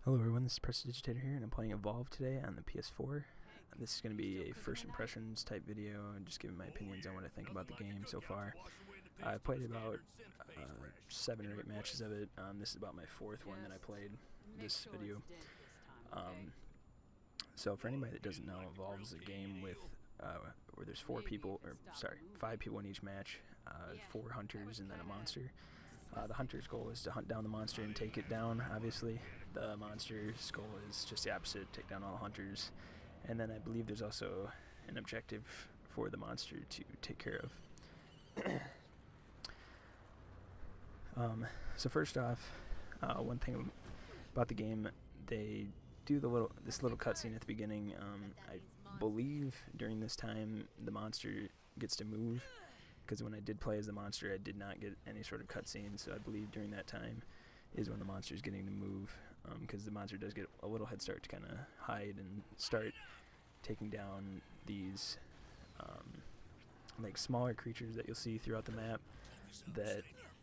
Hello everyone, this is Prestidigit8tor here, and I'm playing Evolve today on the PS4. This is going to be a first impressions type video, and just giving my opinions on what I think about the game so far. I played about 7 or 8 matches of it. This is about my 4th one that I played this video. So for anybody that doesn't know, Evolve is a game with where there's 5 people in each match, 4 hunters and then a monster. The hunter's goal is to hunt down the monster and take it down, obviously. The monster's goal is just the opposite, take down all hunters. And then I believe there's also an objective for the monster to take care of. So first off, one thing about the game, they do this little cutscene at the beginning. I believe during this time the monster gets to move, because when I did play as the monster, I did not get any sort of cutscene, so I believe during that time is when the monster is getting to move, because the monster does get a little head start to kind of hide and start taking down these like smaller creatures that you'll see throughout the map that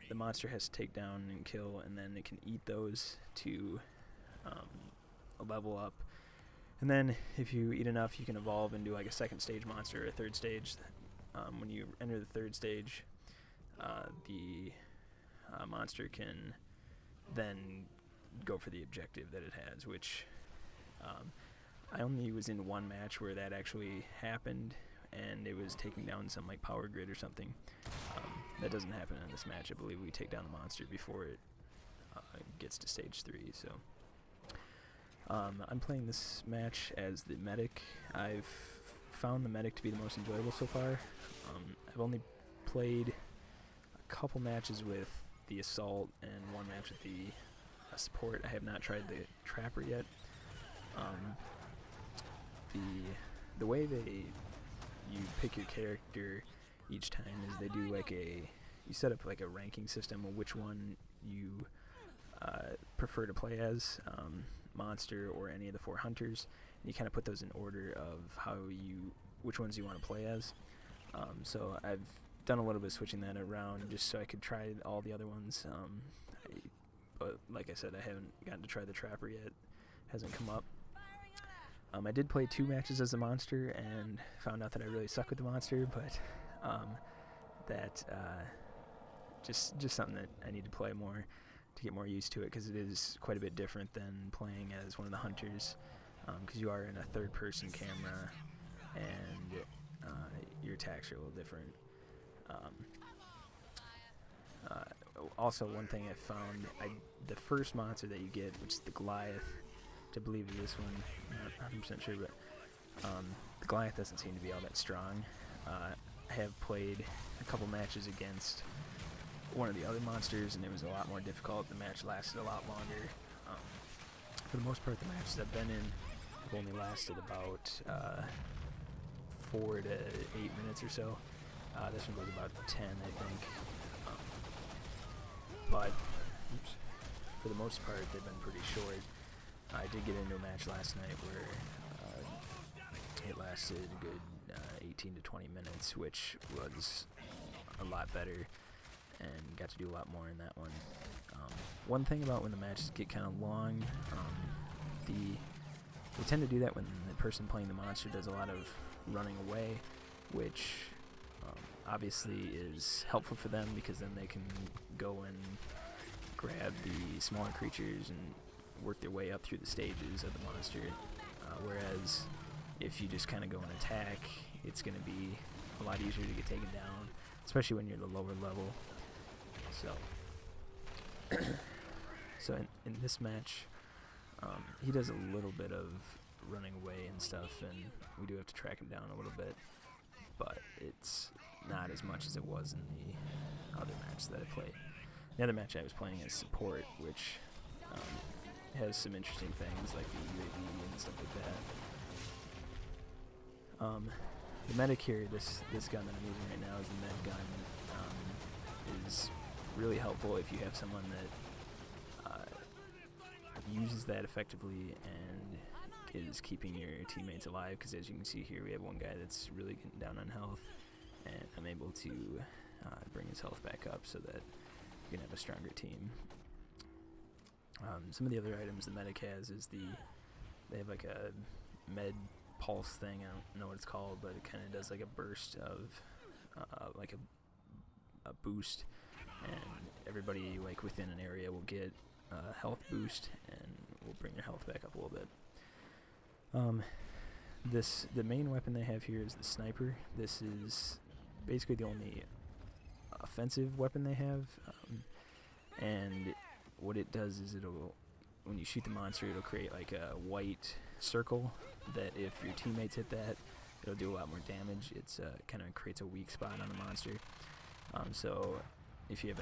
the monster has to take down and kill, and then it can eat those to level up. And then if you eat enough, you can evolve into like a second stage monster or a third stage. When you enter the third stage, the monster can then go for the objective that it has, which I only was in one match where that actually happened, and it was taking down some like power grid or something. That doesn't happen in this match. I believe we take down the monster before it gets to stage 3. So I'm playing this match as the medic. I've found the medic to be the most enjoyable so far. I've only played a couple matches with the assault and one match with the support. I have not tried the trapper yet. The way you pick your character each time is they do like you set up like a ranking system of which one you prefer to play as, monster or any of the 4 hunters. And you kind of put those in order of which ones you want to play as. So I've done a little bit of switching that around just so I could try all the other ones. But like I said, I haven't gotten to try the trapper yet. Hasn't come up. I did play 2 matches as a monster and found out that I really suck with the monster, but just something that I need to play more to get more used to it, because it is quite a bit different than playing as one of the hunters, because you are in a third-person camera and your attacks are a little different. Also, one thing I found, the first monster that you get, which is the Goliath, which I believe is this one, I'm not 100% sure, but the Goliath doesn't seem to be all that strong. I have played a couple matches against one of the other monsters, and it was a lot more difficult. The match lasted a lot longer. For the most part, the matches I've been in have only lasted about 4 to 8 minutes or so. This one goes about 10, I think. But for the most part, they've been pretty short. I did get into a match last night where it lasted a good 18 to 20 minutes, which was a lot better, and got to do a lot more in that one. One thing about when the matches get kind of long, they tend to do that when the person playing the monster does a lot of running away, which obviously is helpful for them, because then they can go and grab the smaller creatures and work their way up through the stages of the monster, whereas if you just kind of go and attack, it's going to be a lot easier to get taken down, especially when you're the lower level. So in this match, he does a little bit of running away and stuff, and we do have to track him down a little bit, but it's not as much as it was in the other match that I played. The other match I was playing as support, which has some interesting things like the UAV and stuff like that. The medic here, this gun that I'm using right now is the med gun, is really helpful if you have someone that uses that effectively and is keeping your teammates alive, because as you can see here, we have one guy that's really getting down on health, and I'm able to bring his health back up so that we can have a stronger team. Some of the other items the medic has is they have like a med pulse thing. I don't know what it's called, but it kind of does like a burst of like a boost, and everybody like within an area will get a health boost and will bring your health back up a little bit. The main weapon they have here is the sniper. This is basically the only offensive weapon they have, and what it does is when you shoot the monster, it'll create like a white circle that if your teammates hit that, it'll do a lot more damage. It's kind of creates a weak spot on the monster. So if you have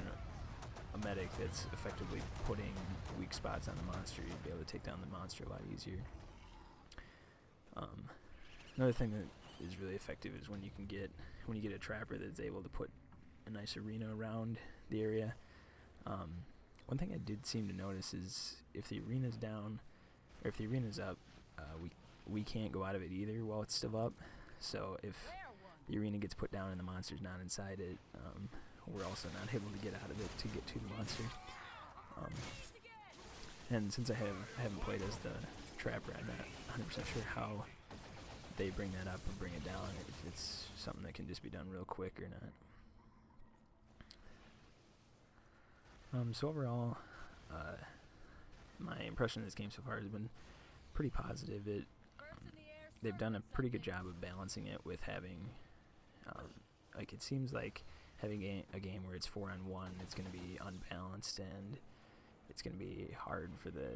a medic that's effectively putting weak spots on the monster, you'd be able to take down the monster a lot easier. Another thing that is really effective is when you get a trapper that's able to put a nice arena around the area. One thing I did seem to notice is if the arena's down, or if the arena's up, we can't go out of it either while it's still up. So if the arena gets put down and the monster's not inside it, we're also not able to get out of it to get to the monster. And since I haven't played as the trapper, I'm not 100% sure how they bring that up or bring it down, if it's something that can just be done real quick or not. So overall, my impression of this game so far has been pretty positive. They've done a pretty good job of balancing it with having, like it seems like having a game where it's 4-on-1, it's going to be unbalanced and it's going to be hard for the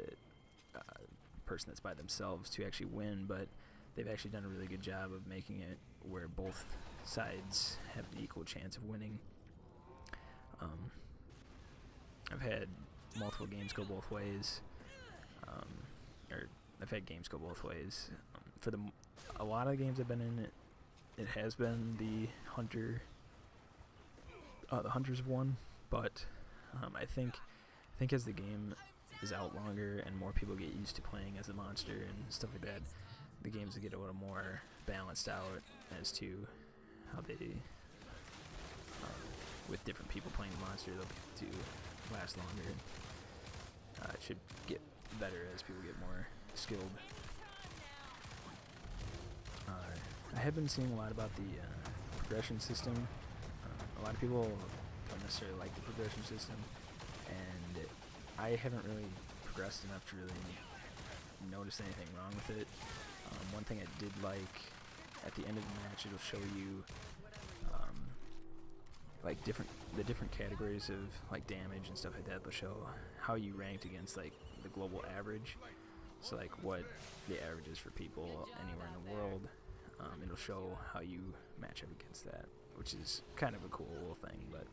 person that's by themselves to actually win, but they've actually done a really good job of making it where both sides have an equal chance of winning. I've had multiple games go both ways, or I've had games go both ways. For a lot of the games I've been in, it has been the hunters have won, but I think as the game is out longer and more people get used to playing as a monster and stuff like that, the games will get a little more balanced out as to how they, with different people playing the monster, they'll get to last longer. It should get better as people get more skilled. I have been seeing a lot about the progression system. A lot of people don't necessarily like the progression system, and I haven't really progressed enough to really notice anything wrong with it. One thing I did like, at the end of the match, it'll show you like the different categories of like damage and stuff like that. They'll show how you ranked against like the global average, so like what the average is for people anywhere in the world. It'll show how you match up against that, which is kind of a cool little thing. But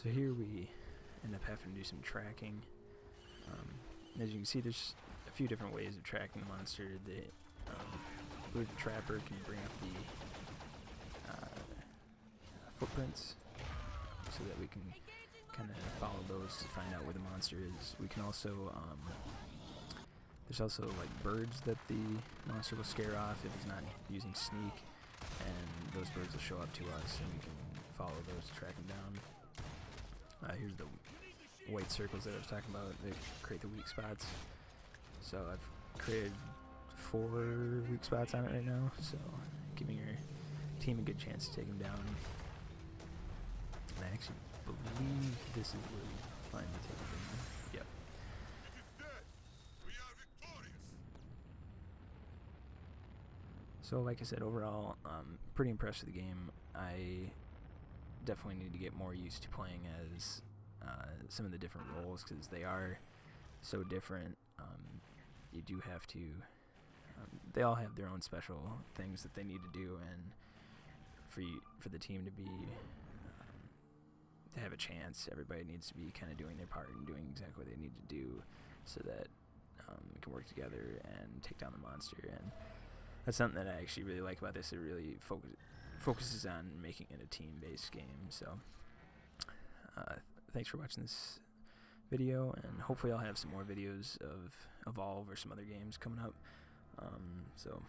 so here we end up having to do some tracking. As you can see, there's a few different ways of tracking the monster. I believe the trapper can bring up the footprints so that we can kind of follow those to find out where the monster is. We can also, there's also like birds that the monster will scare off if it's not using sneak, and those birds will show up to us and we can follow those to track them down. Here's the white circles that I was talking about. They create the weak spots. So I've created 4 weak spots on it right now, so giving your team a good chance to take them down. And I actually believe this is where we finally take them down. Yep. So like I said, overall, pretty impressed with the game. I definitely need to get more used to playing as some of the different roles, because they are so different. You do have to, they all have their own special things that they need to do, and for the team to be to have a chance, everybody needs to be kind of doing their part and doing exactly what they need to do so that we can work together and take down the monster. And that's something that I actually really like about this. It really focuses on making it a team-based game. So thanks for watching this video, and hopefully I'll have some more videos of Evolve or some other games coming up. So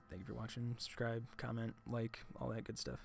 thank you for watching. Subscribe, comment, like, all that good stuff.